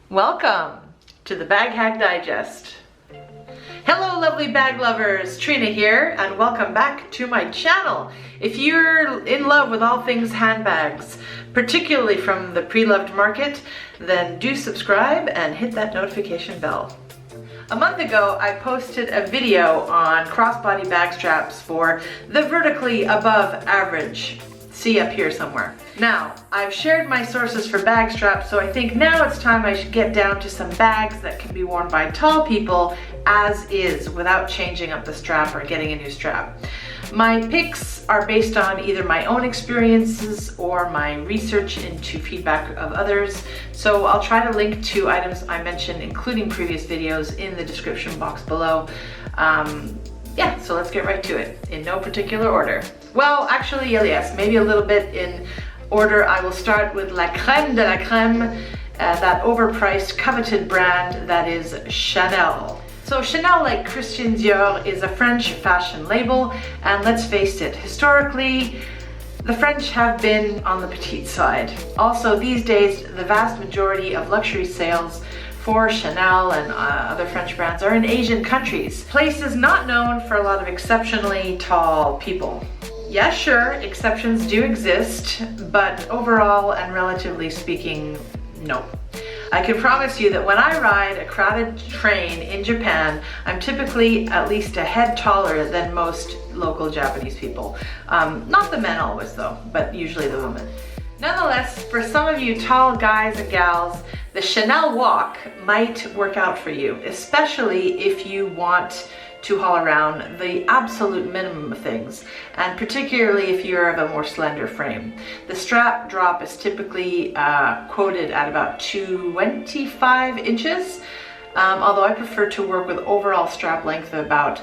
Welcome to the Bag Hack Digest. Hello lovely bag lovers, Trina here, and welcome back to my channel. If you're in love with all things handbags, particularly from the pre-loved market, then do subscribe and hit that notification bell. A month ago, I posted a video on crossbody bag straps for the vertically above average. See up here somewhere. Now, I've shared my sources for bag straps, so I think now it's time I should get down to some bags that can be worn by tall people as is without changing up the strap or getting a new strap. My picks are based on either my own experiences or my research into feedback of others, so I'll try to link to items I mentioned, including previous videos, in the description box below. Yeah, so let's get right to it, in no particular order. Well, actually, yes, maybe a little bit in order. I will start with la crème de la crème, that overpriced, coveted brand that is Chanel. So Chanel, like Christian Dior, is a French fashion label, and let's face it, historically, the French have been on the petite side. Also, these days, the vast majority of luxury sales for Chanel and other French brands are in Asian countries, places not known for a lot of exceptionally tall people. Yeah, sure, exceptions do exist, but overall and relatively speaking, no. I can promise you that when I ride a crowded train in Japan, I'm typically at least a head taller than most local Japanese people. Not the men always though, but usually the women. Nonetheless, for some of you tall guys and gals, the Chanel walk might work out for you, especially if you want to haul around the absolute minimum of things, and particularly if you're of a more slender frame. The strap drop is typically quoted at about 25 inches, although I prefer to work with overall strap length of about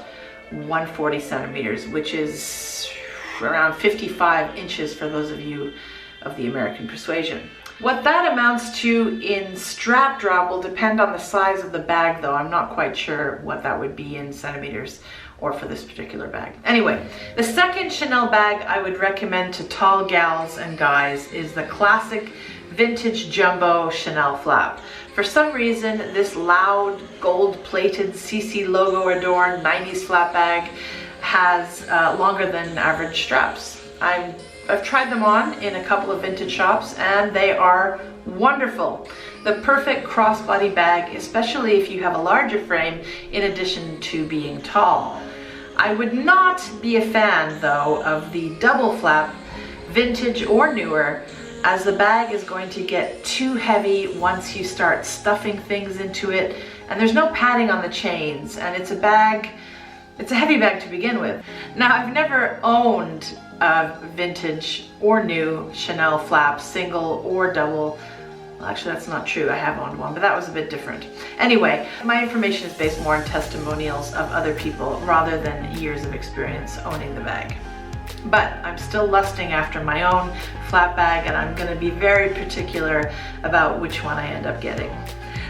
140 centimeters, which is around 55 inches for those of you of the American persuasion. What that amounts to in strap drop will depend on the size of the bag, though. I'm not quite sure what that would be in centimeters or for this particular bag. Anyway, the second Chanel bag I would recommend to tall gals and guys is the classic vintage jumbo Chanel flap. For some reason, this loud gold-plated CC logo adorned 90s flap bag has longer than average straps. I've tried them on in a couple of vintage shops and they are wonderful. The perfect crossbody bag, especially if you have a larger frame in addition to being tall. I would not be a fan though of the double flap, vintage or newer, as the bag is going to get too heavy once you start stuffing things into it, and there's no padding on the chains, and it's a heavy bag to begin with. Now, I've never owned a vintage or new Chanel flap, single or double. Well, actually, that's not true. I have owned one, but that was a bit different. Anyway, my information is based more on testimonials of other people rather than years of experience owning the bag. But I'm still lusting after my own flap bag, and I'm going to be very particular about which one I end up getting.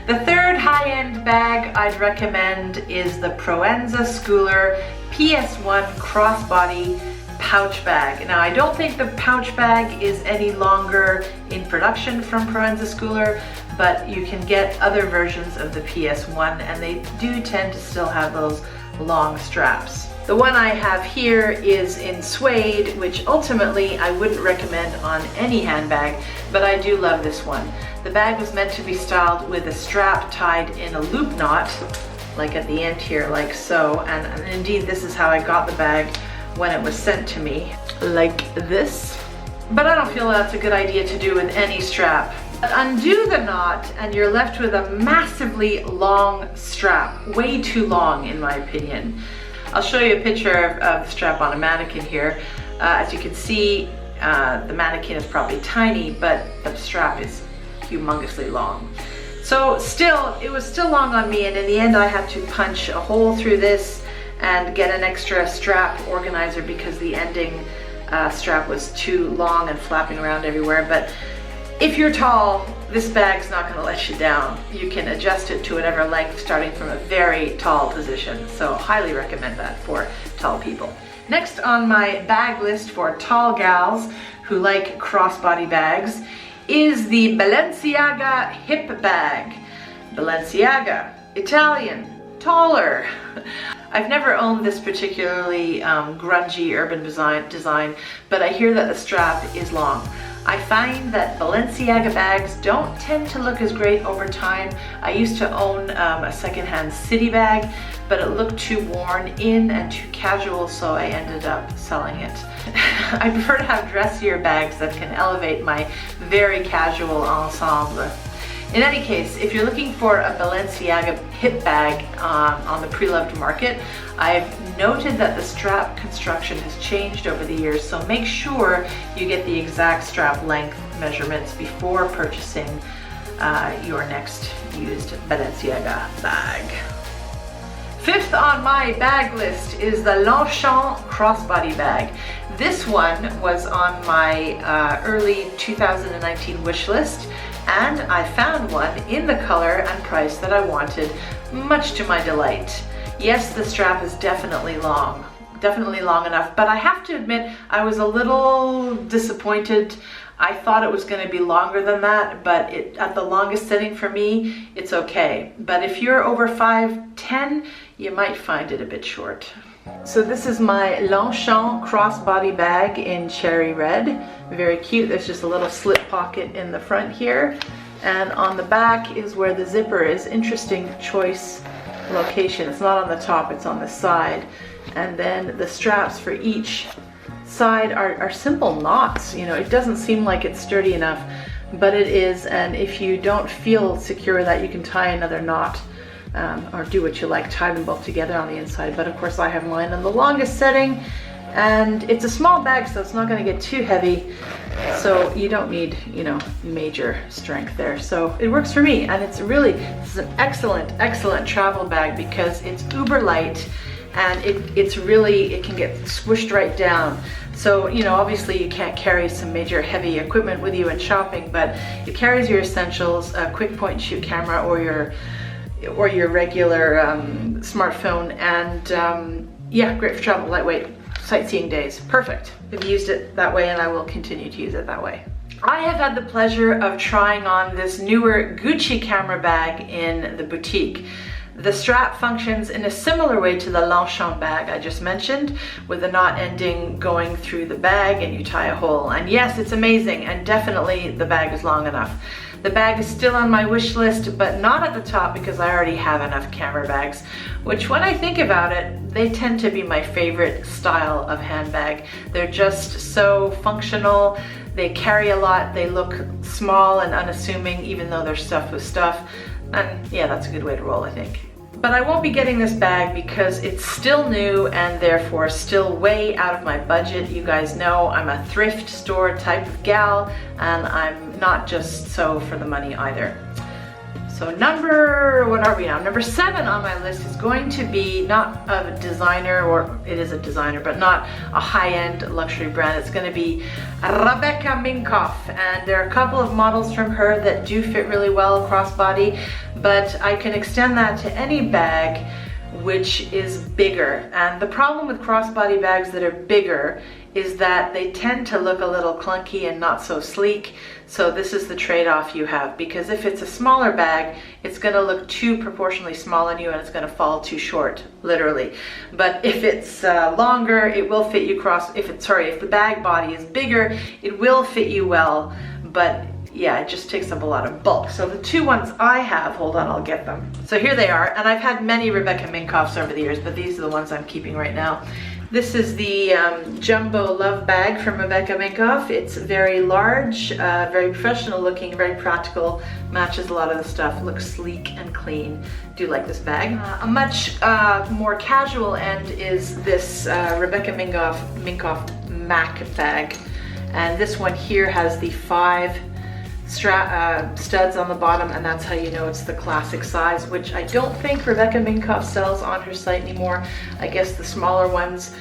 The third high-end bag I'd recommend is the Proenza Schouler PS1 crossbody pouch bag. Now, I don't think the pouch bag is any longer in production from Proenza Schouler, but you can get other versions of the PS1, and they do tend to still have those long straps. The one I have here is in suede, which ultimately I wouldn't recommend on any handbag, but I do love this one. The bag was meant to be styled with a strap tied in a loop knot, like at the end here, like so, and indeed this is how I got the bag when it was sent to me, like this. But I don't feel that's a good idea to do with any strap. Undo the knot and you're left with a massively long strap, way too long in my opinion. I'll show you a picture of the strap on a mannequin here. As you can see, the mannequin is probably tiny, but the strap is humongously long. So still, it was still long on me, and in the end I had to punch a hole through this and get an extra strap organizer because the ending strap was too long and flapping around everywhere. But if you're tall, this bag's not going to let you down. You can adjust it to whatever length starting from a very tall position, so highly recommend that for tall people. Next on my bag list for tall gals who like crossbody bags is the Balenciaga Hip Bag. Balenciaga, Italian, taller. I've never owned this particularly grungy urban design, but I hear that the strap is long. I find that Balenciaga bags don't tend to look as great over time. I used to own a secondhand city bag, but it looked too worn in and too casual, so I ended up selling it. I prefer to have dressier bags that can elevate my very casual ensemble. In any case, if you're looking for a Balenciaga hip bag on the pre-loved market, I've noted that the strap construction has changed over the years, so make sure you get the exact strap length measurements before purchasing your next used Balenciaga bag. Fifth on my bag list is the Longchamp crossbody bag. This one was on my early 2019 wish list, and I found one in the color and price that I wanted, much to my delight. Yes, the strap is definitely long enough, but I have to admit I was a little disappointed. I thought it was going to be longer than that, but at the longest setting for me, it's okay. But if you're over 5'10", you might find it a bit short. So this is my Longchamp crossbody bag in cherry red. Very cute. There's just a little slip pocket in the front here. And on the back is where the zipper is. Interesting choice location. It's not on the top, it's on the side. And then the straps for each side are simple knots. You know, it doesn't seem like it's sturdy enough, but it is. And if you don't feel secure that, you can tie another knot. Or do what you like, tie them both together on the inside. But of course I have mine on the longest setting, and it's a small bag, so it's not going to get too heavy, so you don't need, you know, major strength there. So it works for me, and it's really, this is an excellent travel bag because it's uber light, and it can get squished right down. So, you know, obviously you can't carry some major heavy equipment with you in shopping, but it carries your essentials, a quick point and shoot camera, or your regular smartphone, and yeah, great for travel, lightweight, sightseeing days, perfect. I've used it that way, and I will continue to use it that way. I have had the pleasure of trying on this newer Gucci camera bag in the boutique. The strap functions in a similar way to the Longchamp bag I just mentioned, with the knot ending going through the bag and you tie a hole. And yes, it's amazing, and definitely the bag is long enough. The bag is still on my wish list, but not at the top because I already have enough camera bags, which when I think about it, they tend to be my favorite style of handbag. They're just so functional, they carry a lot, they look small and unassuming even though they're stuffed with stuff, and yeah, that's a good way to roll, I think. But I won't be getting this bag because it's still new and therefore still way out of my budget. You guys know I'm a thrift store type of gal, and I'm not just so for the money either. So what are we now? Number 7 on my list is going to be not a designer, or it is a designer, but not a high-end luxury brand. It's going to be Rebecca Minkoff, and there are a couple of models from her that do fit really well crossbody, but I can extend that to any bag which is bigger. And the problem with crossbody bags that are bigger is that they tend to look a little clunky and not so sleek. So this is the trade-off you have, because if it's a smaller bag, it's going to look too proportionally small on you and it's going to fall too short, literally. But if it's longer, it will fit you if the bag body is bigger, it will fit you well, but yeah, it just takes up a lot of bulk. So the 2 ones I have, hold on, I'll get them. So here they are, and I've had many Rebecca Minkoffs over the years, but these are the ones I'm keeping right now. This is the Jumbo Love Bag from Rebecca Minkoff. It's very large, very professional looking, very practical, matches a lot of the stuff, looks sleek and clean. Do like this bag. A much more casual end is this Rebecca Minkoff Mac bag. And this one here has the 5 studs on the bottom, and that's how you know it's the classic size, which I don't think Rebecca Minkoff sells on her site anymore. I guess the smaller ones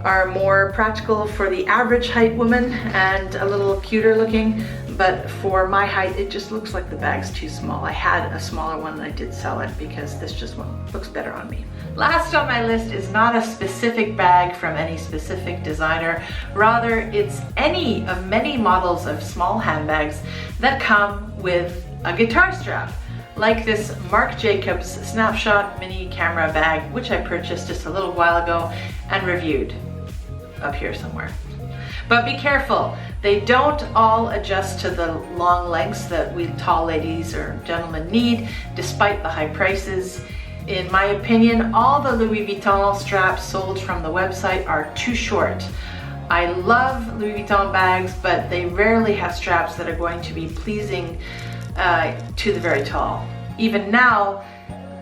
are more practical for the average height woman and a little cuter looking, but for my height it just looks like the bag's too small. I had a smaller one and I did sell it because this just looks better on me. Last on my list is not a specific bag from any specific designer, rather it's any of many models of small handbags that come with a guitar strap. like this Marc Jacobs Snapshot mini camera bag, which I purchased just a little while ago and reviewed up here somewhere. But be careful, they don't all adjust to the long lengths that we tall ladies or gentlemen need, despite the high prices. In my opinion, all the Louis Vuitton straps sold from the website are too short. I love Louis Vuitton bags, but they rarely have straps that are going to be pleasing to the very tall. Even now,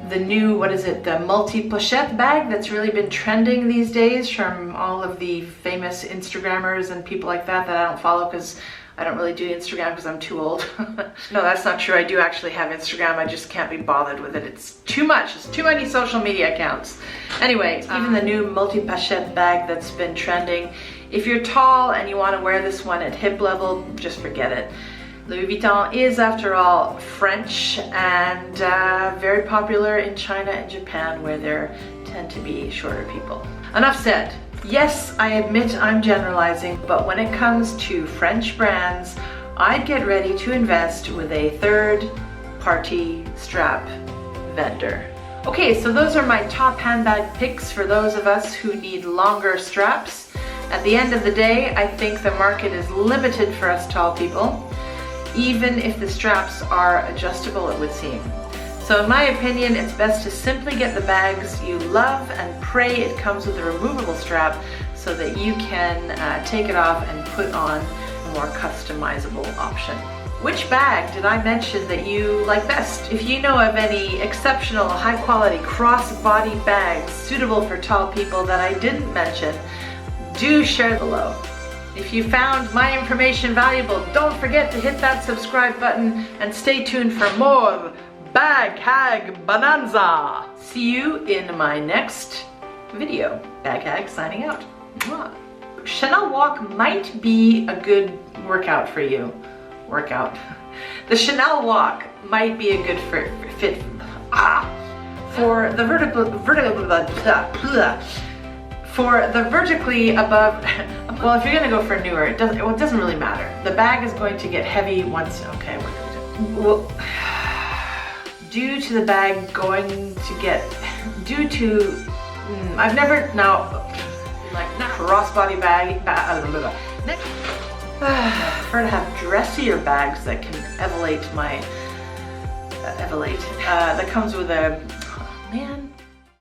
the new, the multi-pochette bag that's really been trending these days from all of the famous Instagrammers and people like that I don't follow because I don't really do Instagram because I'm too old. No, that's not true. I do actually have Instagram. I just can't be bothered with it. It's too much. It's too many social media accounts. Anyway, even the new multi-pochette bag that's been trending, if you're tall and you want to wear this one at hip level, just forget it. Louis Vuitton is, after all, French and very popular in China and Japan, where there tend to be shorter people. Enough said. Yes, I admit I'm generalizing, but when it comes to French brands, I'd get ready to invest with a third-party strap vendor. Okay, so those are my top handbag picks for those of us who need longer straps. At the end of the day, I think the market is limited for us tall people, even if the straps are adjustable, it would seem. So in my opinion, it's best to simply get the bags you love and pray it comes with a removable strap so that you can take it off and put on a more customizable option. Which bag did I mention that you like best? If you know of any exceptional, high-quality crossbody bags suitable for tall people that I didn't mention, do share below. If you found my information valuable, don't forget to hit that subscribe button and stay tuned for more Bag Hag Bonanza. See you in my next video. Bag Hag signing out. Mwah. Chanel Walk might be a good workout for you. The Chanel Walk might be a good fit. For the vertically above. Well, if you're gonna go for newer, it doesn't really matter. The bag is going to get heavy once. Okay, what do we do? Well, due to the bag going to get, I've never crossbody bag. Prefer to have dressier bags that can elevate that comes with a